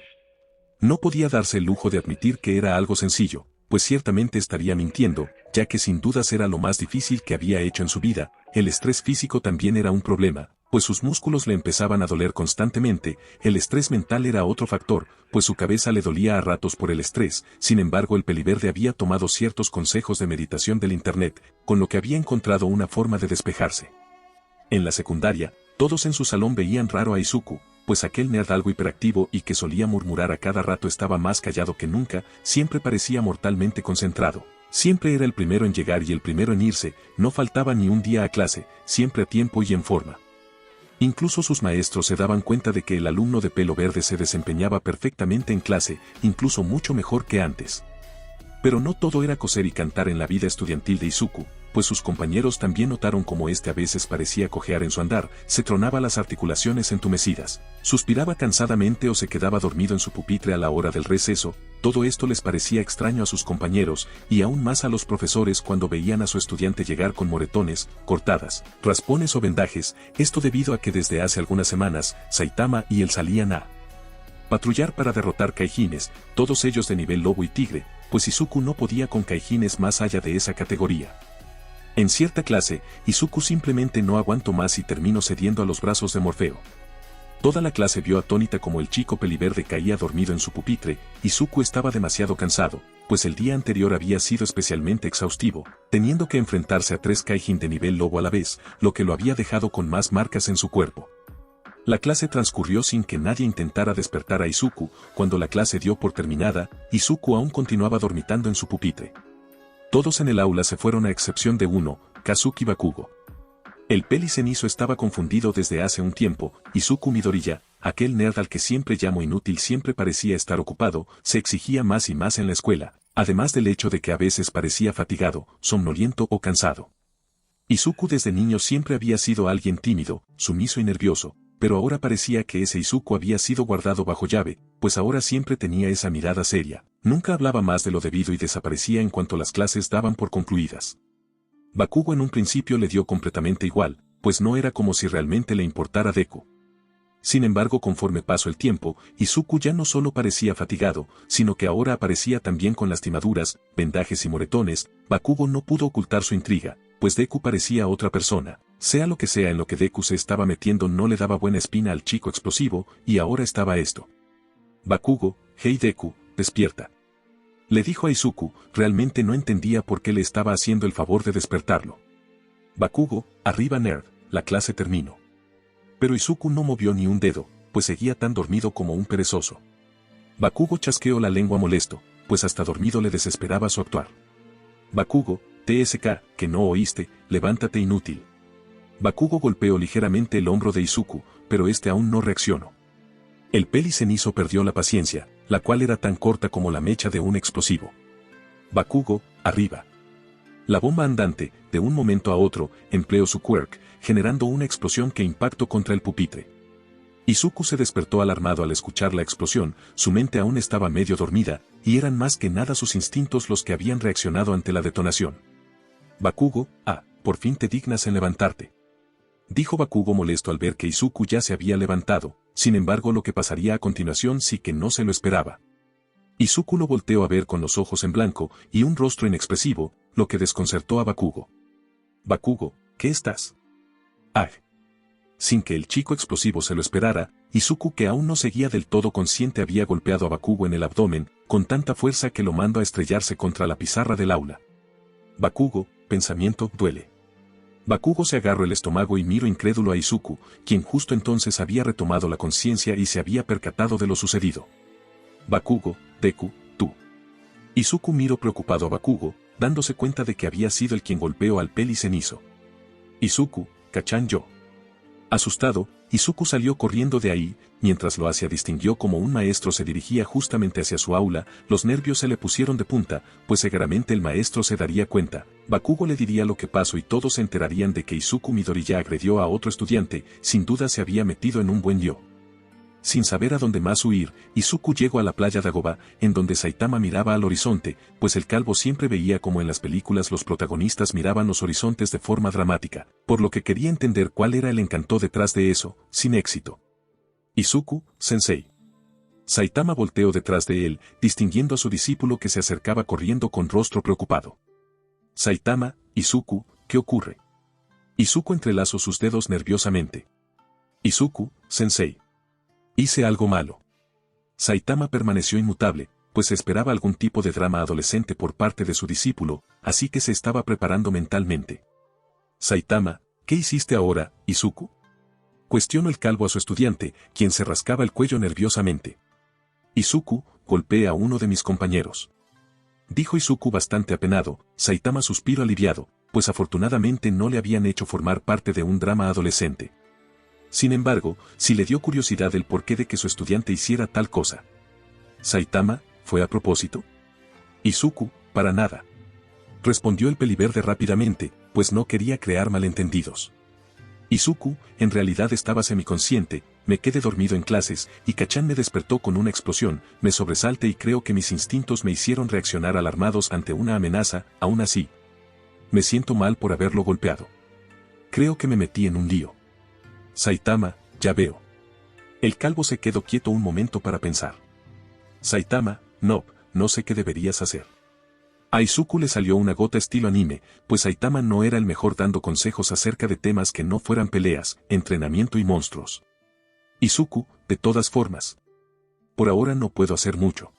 No podía darse el lujo de admitir que era algo sencillo, pues ciertamente estaría mintiendo, ya que sin dudas era lo más difícil que había hecho en su vida, el estrés físico también era un problema, pues sus músculos le empezaban a doler constantemente, el estrés mental era otro factor, pues su cabeza le dolía a ratos por el estrés, sin embargo el peliverde había tomado ciertos consejos de meditación del internet, con lo que había encontrado una forma de despejarse. En la secundaria, todos en su salón veían raro a Izuku, pues aquel nerd algo hiperactivo y que solía murmurar a cada rato estaba más callado que nunca, siempre parecía mortalmente concentrado. Siempre era el primero en llegar y el primero en irse, no faltaba ni un día a clase, siempre a tiempo y en forma. Incluso sus maestros se daban cuenta de que el alumno de pelo verde se desempeñaba perfectamente en clase, incluso mucho mejor que antes. Pero no todo era coser y cantar en la vida estudiantil de Izuku, pues sus compañeros también notaron cómo este a veces parecía cojear en su andar, se tronaba las articulaciones entumecidas, suspiraba cansadamente o se quedaba dormido en su pupitre a la hora del receso. Todo esto les parecía extraño a sus compañeros, y aún más a los profesores cuando veían a su estudiante llegar con moretones, cortadas, raspones o vendajes, esto debido a que desde hace algunas semanas, Saitama y él salían a patrullar para derrotar kaijines, todos ellos de nivel lobo y tigre, pues Izuku no podía con kaijines más allá de esa categoría. En cierta clase, Izuku simplemente no aguantó más y terminó cediendo a los brazos de Morfeo. Toda la clase vio atónita como el chico peliverde caía dormido en su pupitre. Izuku estaba demasiado cansado, pues el día anterior había sido especialmente exhaustivo, teniendo que enfrentarse a 3 Kaijin de nivel lobo a la vez, lo que lo había dejado con más marcas en su cuerpo. La clase transcurrió sin que nadie intentara despertar a Izuku. Cuando la clase dio por terminada, Izuku aún continuaba dormitando en su pupitre. Todos en el aula se fueron a excepción de uno, Kazuki Bakugo. El peli cenizo estaba confundido desde hace un tiempo. Izuku Midoriya, aquel nerd al que siempre llamo inútil, siempre parecía estar ocupado, se exigía más y más en la escuela, además del hecho de que a veces parecía fatigado, somnoliento o cansado. Izuku desde niño siempre había sido alguien tímido, sumiso y nervioso, pero ahora parecía que ese Izuku había sido guardado bajo llave, pues ahora siempre tenía esa mirada seria, nunca hablaba más de lo debido y desaparecía en cuanto las clases daban por concluidas. Bakugo en un principio le dio completamente igual, pues no era como si realmente le importara Deku. Sin embargo, conforme pasó el tiempo, Izuku ya no solo parecía fatigado, sino que ahora aparecía también con lastimaduras, vendajes y moretones. Bakugo no pudo ocultar su intriga, pues Deku parecía otra persona. Sea lo que sea en lo que Deku se estaba metiendo, no le daba buena espina al chico explosivo, y ahora estaba esto. Bakugo, hey Deku, despierta. Le dijo a Izuku, realmente no entendía por qué le estaba haciendo el favor de despertarlo. Bakugo, arriba nerd, la clase terminó. Pero Izuku no movió ni un dedo, pues seguía tan dormido como un perezoso. Bakugo chasqueó la lengua molesto, pues hasta dormido le desesperaba su actuar. Bakugo, TSK, que no oíste, levántate inútil. Bakugo golpeó ligeramente el hombro de Izuku, pero este aún no reaccionó. El peli cenizo perdió la paciencia, la cual era tan corta como la mecha de un explosivo. Bakugo, arriba. La bomba andante, de un momento a otro, empleó su quirk, generando una explosión que impactó contra el pupitre. Izuku se despertó alarmado al escuchar la explosión. Su mente aún estaba medio dormida, y eran más que nada sus instintos los que habían reaccionado ante la detonación. Bakugo, por fin te dignas en levantarte. Dijo Bakugo molesto al ver que Izuku ya se había levantado. Sin embargo, lo que pasaría a continuación sí que no se lo esperaba. Izuku lo volteó a ver con los ojos en blanco y un rostro inexpresivo, lo que desconcertó a Bakugo. Bakugo, ¿qué estás? Sin que el chico explosivo se lo esperara, Izuku, que aún no seguía del todo consciente, había golpeado a Bakugo en el abdomen, con tanta fuerza que lo mandó a estrellarse contra la pizarra del aula. Bakugo, pensamiento, duele. Bakugo se agarró el estómago y miró incrédulo a Izuku, quien justo entonces había retomado la conciencia y se había percatado de lo sucedido. Bakugo, Deku, tú. Izuku miró preocupado a Bakugo, dándose cuenta de que había sido el quien golpeó al peli cenizo. Izuku, Kachan yo. Asustado, Izuku salió corriendo de ahí. Mientras lo hacía, distinguió como un maestro se dirigía justamente hacia su aula. Los nervios se le pusieron de punta, pues seguramente el maestro se daría cuenta. Bakugo le diría lo que pasó y todos se enterarían de que Izuku Midoriya agredió a otro estudiante. Sin duda se había metido en un buen lío. Sin saber a dónde más huir, Izuku llegó a la playa Dagoba, en donde Saitama miraba al horizonte, pues el calvo siempre veía como en las películas los protagonistas miraban los horizontes de forma dramática, por lo que quería entender cuál era el encanto detrás de eso, sin éxito. Izuku, sensei. Saitama volteó detrás de él, distinguiendo a su discípulo que se acercaba corriendo con rostro preocupado. Saitama, Izuku, ¿qué ocurre? Izuku entrelazó sus dedos nerviosamente. Izuku, sensei. Hice algo malo. Saitama permaneció inmutable, pues esperaba algún tipo de drama adolescente por parte de su discípulo, así que se estaba preparando mentalmente. Saitama, ¿qué hiciste ahora, Izuku? Cuestionó el calvo a su estudiante, quien se rascaba el cuello nerviosamente. Izuku, golpeé a uno de mis compañeros. Dijo Izuku bastante apenado. Saitama suspiró aliviado, pues afortunadamente no le habían hecho formar parte de un drama adolescente. Sin embargo, sí le dio curiosidad el porqué de que su estudiante hiciera tal cosa. Saitama, ¿fue a propósito? Izuku, para nada. Respondió el peliverde rápidamente, pues no quería crear malentendidos. Izuku, en realidad estaba semiconsciente, me quedé dormido en clases, y Kachan me despertó con una explosión, me sobresalté y creo que mis instintos me hicieron reaccionar alarmados ante una amenaza. Aún así, me siento mal por haberlo golpeado. Creo que me metí en un lío. Saitama, ya veo. El calvo se quedó quieto un momento para pensar. Saitama, no sé qué deberías hacer. A Izuku le salió una gota estilo anime, pues Saitama no era el mejor dando consejos acerca de temas que no fueran peleas, entrenamiento y monstruos. Izuku, de todas formas. Por ahora no puedo hacer mucho.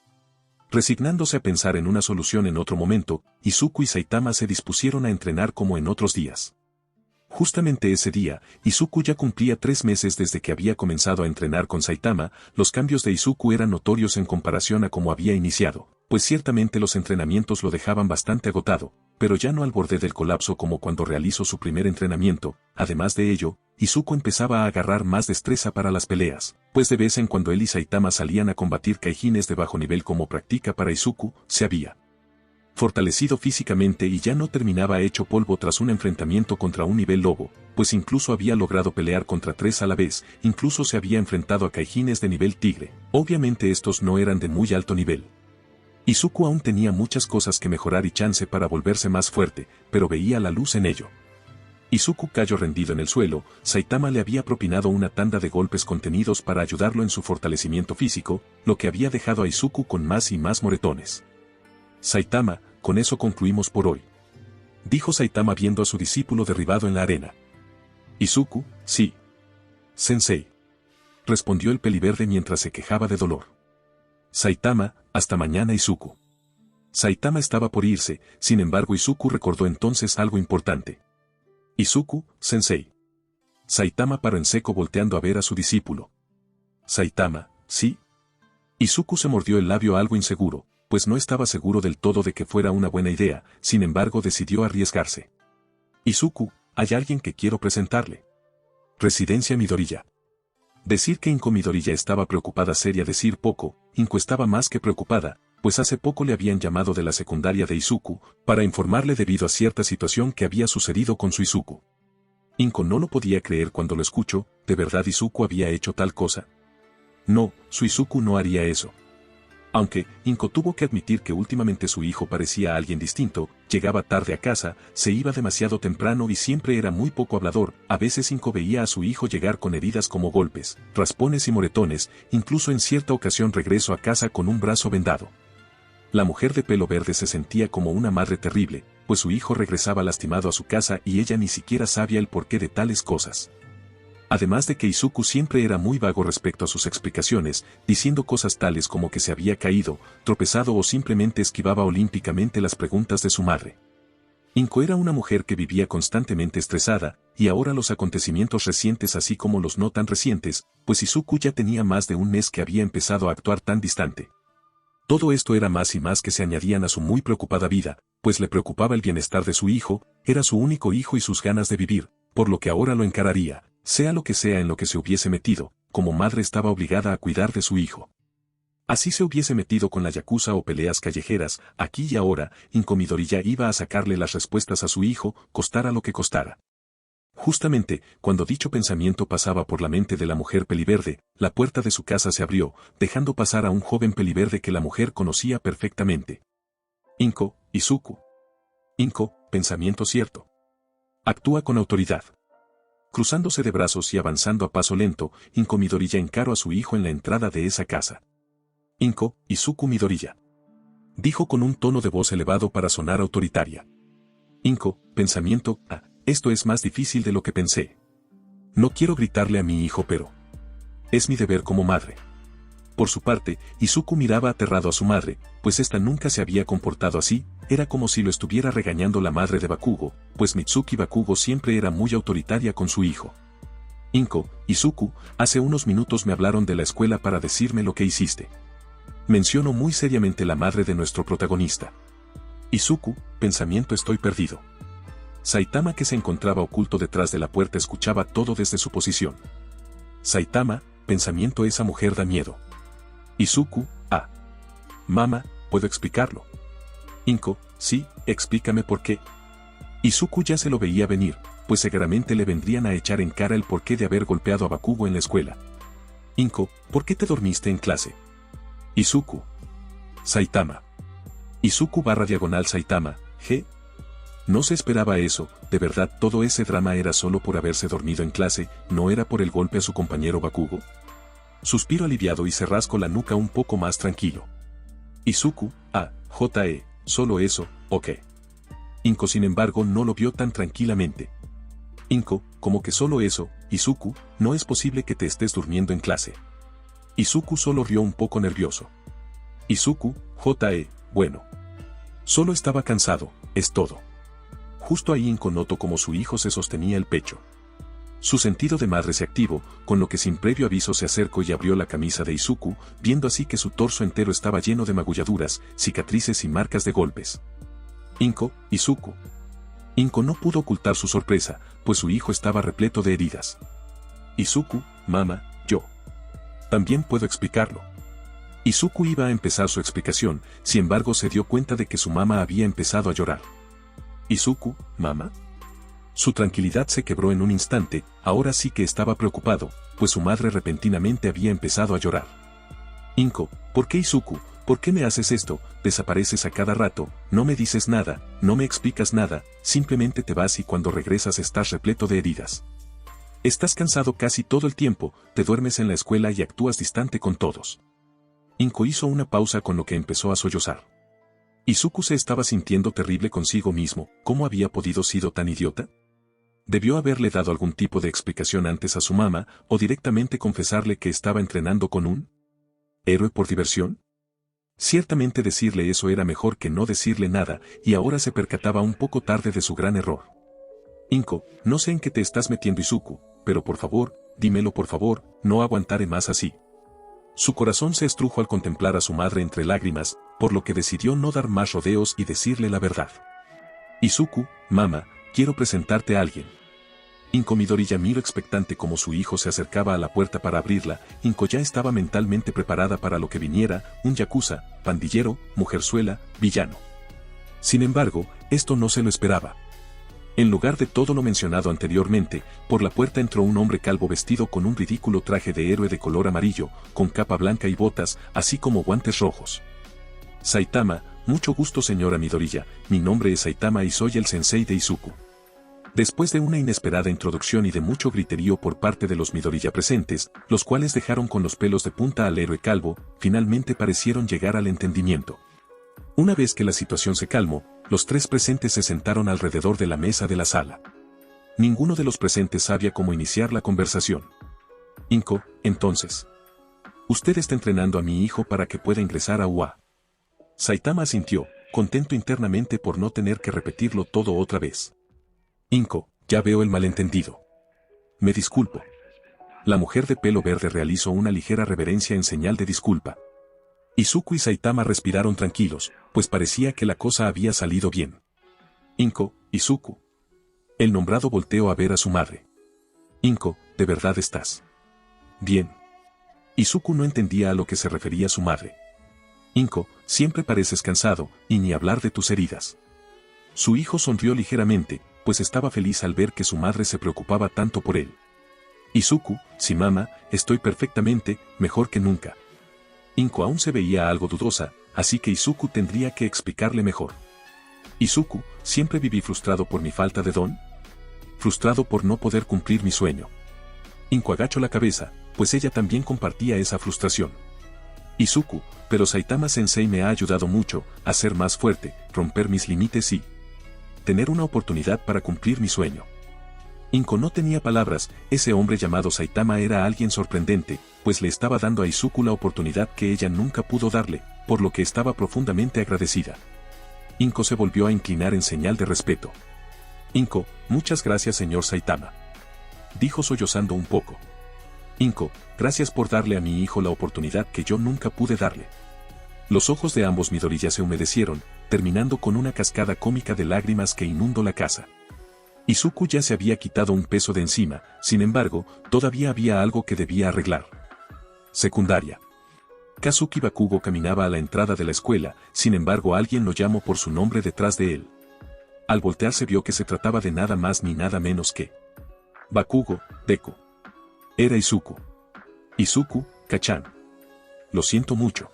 Resignándose a pensar en una solución en otro momento, Izuku y Saitama se dispusieron a entrenar como en otros días. Justamente ese día, Izuku ya cumplía 3 meses desde que había comenzado a entrenar con Saitama. Los cambios de Izuku eran notorios en comparación a cómo había iniciado, pues ciertamente los entrenamientos lo dejaban bastante agotado, pero ya no al borde del colapso como cuando realizó su primer entrenamiento. Además de ello, Izuku empezaba a agarrar más destreza para las peleas, pues de vez en cuando él y Saitama salían a combatir kaijines de bajo nivel como práctica para Izuku. Se había fortalecido físicamente y ya no terminaba hecho polvo tras un enfrentamiento contra un nivel lobo, pues incluso había logrado pelear contra 3 a la vez. Incluso se había enfrentado a kaijines de nivel tigre. Obviamente estos no eran de muy alto nivel. Izuku aún tenía muchas cosas que mejorar y chance para volverse más fuerte, pero veía la luz en ello. Izuku cayó rendido en el suelo. Saitama le había propinado una tanda de golpes contenidos para ayudarlo en su fortalecimiento físico, lo que había dejado a Izuku con más y más moretones. Saitama, con eso concluimos por hoy, dijo Saitama viendo a su discípulo derribado en la arena. Izuku, sí. Sensei, respondió el peliverde mientras se quejaba de dolor. Saitama, hasta mañana Izuku. Saitama estaba por irse, sin embargo Izuku recordó entonces algo importante. Izuku, sensei. Saitama paró en seco volteando a ver a su discípulo. Saitama, sí. Izuku se mordió el labio algo inseguro, pues no estaba seguro del todo de que fuera una buena idea. Sin embargo decidió arriesgarse. Izuku, hay alguien que quiero presentarle. Residencia Midoriya. Decir que Inko Midoriya estaba preocupada sería decir poco. Inko estaba más que preocupada, pues hace poco le habían llamado de la secundaria de Izuku, para informarle debido a cierta situación que había sucedido con su Izuku. Inko no lo podía creer cuando lo escuchó. ¿De verdad Izuku había hecho tal cosa? No, su Izuku no haría eso. Aunque, Inko tuvo que admitir que últimamente su hijo parecía alguien distinto. Llegaba tarde a casa, se iba demasiado temprano y siempre era muy poco hablador. A veces Inko veía a su hijo llegar con heridas como golpes, raspones y moretones. Incluso en cierta ocasión regresó a casa con un brazo vendado. La mujer de pelo verde se sentía como una madre terrible, pues su hijo regresaba lastimado a su casa y ella ni siquiera sabía el porqué de tales cosas. Además de que Izuku siempre era muy vago respecto a sus explicaciones, diciendo cosas tales como que se había caído, tropezado o simplemente esquivaba olímpicamente las preguntas de su madre. Inko era una mujer que vivía constantemente estresada, y ahora los acontecimientos recientes así como los no tan recientes, pues Izuku ya tenía más de un mes que había empezado a actuar tan distante. Todo esto era más y más que se añadían a su muy preocupada vida, pues le preocupaba el bienestar de su hijo. Era su único hijo y sus ganas de vivir, por lo que ahora lo encararía. Sea lo que sea en lo que se hubiese metido, como madre estaba obligada a cuidar de su hijo. Así se hubiese metido con la yakuza o peleas callejeras, aquí y ahora, Inko Midoriya iba a sacarle las respuestas a su hijo, costara lo que costara. Justamente, cuando dicho pensamiento pasaba por la mente de la mujer peliverde, la puerta de su casa se abrió, dejando pasar a un joven peliverde que la mujer conocía perfectamente. Inko, Izuku. Inko, pensamiento cierto. Actúa con autoridad. Cruzándose de brazos y avanzando a paso lento, Inko Midoriya encaró a su hijo en la entrada de esa casa. Inko, Izuku Midoriya, dijo con un tono de voz elevado para sonar autoritaria. Inko, pensamiento, esto es más difícil de lo que pensé. No quiero gritarle a mi hijo, pero es mi deber como madre. Por su parte, Izuku miraba aterrado a su madre, pues ésta nunca se había comportado así. Era como si lo estuviera regañando la madre de Bakugo, pues Mitsuki Bakugo siempre era muy autoritaria con su hijo. Inko, Izuku, hace unos minutos me hablaron de la escuela para decirme lo que hiciste. Mencionó muy seriamente la madre de nuestro protagonista. Izuku, pensamiento, estoy perdido. Saitama, que se encontraba oculto detrás de la puerta, escuchaba todo desde su posición. Saitama, pensamiento, esa mujer da miedo. Izuku, mamá, ¿puedo explicarlo? Inko, sí, explícame por qué. Izuku ya se lo veía venir, pues seguramente le vendrían a echar en cara el porqué de haber golpeado a Bakugo en la escuela. Inko, ¿por qué te dormiste en clase? Izuku. Saitama. Izuku / Saitama, G. No se esperaba eso. De verdad todo ese drama era solo por haberse dormido en clase, no era por el golpe a su compañero Bakugo. Suspiro aliviado y se rascó la nuca un poco más tranquilo. Izuku, JE, solo eso, ok. Inko sin embargo no lo vio tan tranquilamente. Inko, como que solo eso, Izuku, no es posible que te estés durmiendo en clase. Izuku solo rió un poco nervioso. Izuku, bueno. Solo estaba cansado, es todo. Justo ahí Inko notó como su hijo se sostenía el pecho. Su sentido de madre se activó, con lo que sin previo aviso se acercó y abrió la camisa de Izuku, viendo así que su torso entero estaba lleno de magulladuras, cicatrices y marcas de golpes. Izuku. Inko no pudo ocultar su sorpresa, pues su hijo estaba repleto de heridas. Izuku, mamá, yo. También puedo explicarlo. Izuku iba a empezar su explicación, sin embargo se dio cuenta de que su mamá había empezado a llorar. Izuku, mamá. Su tranquilidad se quebró en un instante, ahora sí que estaba preocupado, pues su madre repentinamente había empezado a llorar. Inko, ¿por qué Izuku? ¿Por qué me haces esto? Desapareces a cada rato, no me dices nada, no me explicas nada, simplemente te vas y cuando regresas estás repleto de heridas. Estás cansado casi todo el tiempo, te duermes en la escuela y actúas distante con todos. Inko hizo una pausa con lo que empezó a sollozar. Izuku se estaba sintiendo terrible consigo mismo, ¿cómo había podido sido tan idiota? Debió haberle dado algún tipo de explicación antes a su mamá, o directamente confesarle que estaba entrenando con un héroe por diversión. Ciertamente decirle eso era mejor que no decirle nada, y ahora se percataba un poco tarde de su gran error. Inko, no sé en qué te estás metiendo Izuku, pero por favor, dímelo por favor, no aguantaré más así. Su corazón se estrujó al contemplar a su madre entre lágrimas, por lo que decidió no dar más rodeos y decirle la verdad. Izuku, mamá, quiero presentarte a alguien. Inko Midoriya miró expectante como su hijo se acercaba a la puerta para abrirla. Inko ya estaba mentalmente preparada para lo que viniera, un yakuza, pandillero, mujerzuela, villano. Sin embargo, esto no se lo esperaba. En lugar de todo lo mencionado anteriormente, por la puerta entró un hombre calvo vestido con un ridículo traje de héroe de color amarillo, con capa blanca y botas, así como guantes rojos. Saitama, mucho gusto señora Midoriya, mi nombre es Saitama y soy el sensei de Izuku. Después de una inesperada introducción y de mucho griterío por parte de los Midoriya presentes, los cuales dejaron con los pelos de punta al héroe calvo, finalmente parecieron llegar al entendimiento. Una vez que la situación se calmó, los tres presentes se sentaron alrededor de la mesa de la sala. Ninguno de los presentes sabía cómo iniciar la conversación. Inko, entonces. Usted está entrenando a mi hijo para que pueda ingresar a UA. Saitama asintió, contento internamente por no tener que repetirlo todo otra vez. Inko, ya veo el malentendido. Me disculpo. La mujer de pelo verde realizó una ligera reverencia en señal de disculpa. Izuku y Saitama respiraron tranquilos, pues parecía que la cosa había salido bien. Inko, Izuku. El nombrado volteó a ver a su madre. Inko, ¿de verdad estás bien? Izuku no entendía a lo que se refería su madre. Inko, siempre pareces cansado, y ni hablar de tus heridas. Su hijo sonrió ligeramente, pues estaba feliz al ver que su madre se preocupaba tanto por él. Izuku, sí mamá, estoy perfectamente, mejor que nunca. Inko aún se veía algo dudosa, así que Izuku tendría que explicarle mejor. Izuku, siempre viví frustrado por mi falta de don. Frustrado por no poder cumplir mi sueño. Inko agachó la cabeza, pues ella también compartía esa frustración. Izuku, pero Saitama Sensei me ha ayudado mucho a ser más fuerte, romper mis límites y tener una oportunidad para cumplir mi sueño. Inko no tenía palabras, ese hombre llamado Saitama era alguien sorprendente, pues le estaba dando a Izuku la oportunidad que ella nunca pudo darle, por lo que estaba profundamente agradecida. Inko se volvió a inclinar en señal de respeto. Inko, muchas gracias señor Saitama. Dijo sollozando un poco. Inko, gracias por darle a mi hijo la oportunidad que yo nunca pude darle. Los ojos de ambos Midoriya se humedecieron, terminando con una cascada cómica de lágrimas que inundó la casa. Izuku ya se había quitado un peso de encima, sin embargo, todavía había algo que debía arreglar. Secundaria. Kazuki Bakugo caminaba a la entrada de la escuela, sin embargo alguien lo llamó por su nombre detrás de él. Al voltearse vio que se trataba de nada más ni nada menos que Bakugo, Deku. Era Izuku. Izuku, Kachan. Lo siento mucho.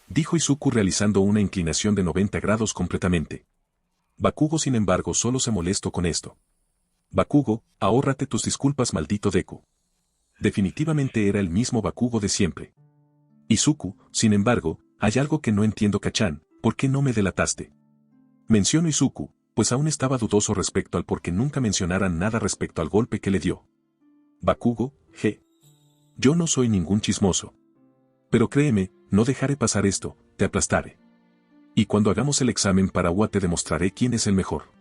Dijo Izuku realizando una inclinación de 90 grados completamente. Bakugo sin embargo solo se molestó con esto. Bakugo, ahórrate tus disculpas maldito Deku. Definitivamente era el mismo Bakugo de siempre. Izuku, sin embargo, hay algo que no entiendo Kachan, ¿por qué no me delataste? Menciono Izuku, pues aún estaba dudoso respecto al por qué nunca mencionaran nada respecto al golpe que le dio. Bakugo, yo no soy ningún chismoso. Pero créeme, no dejaré pasar esto, te aplastaré. Y cuando hagamos el examen para UA te demostraré quién es el mejor.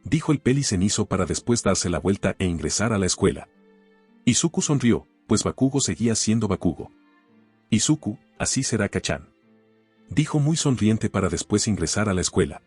Dijo el peli cenizo para después darse la vuelta e ingresar a la escuela. Izuku sonrió, pues Bakugo seguía siendo Bakugo. Izuku, así será Kachan. Dijo muy sonriente para después ingresar a la escuela.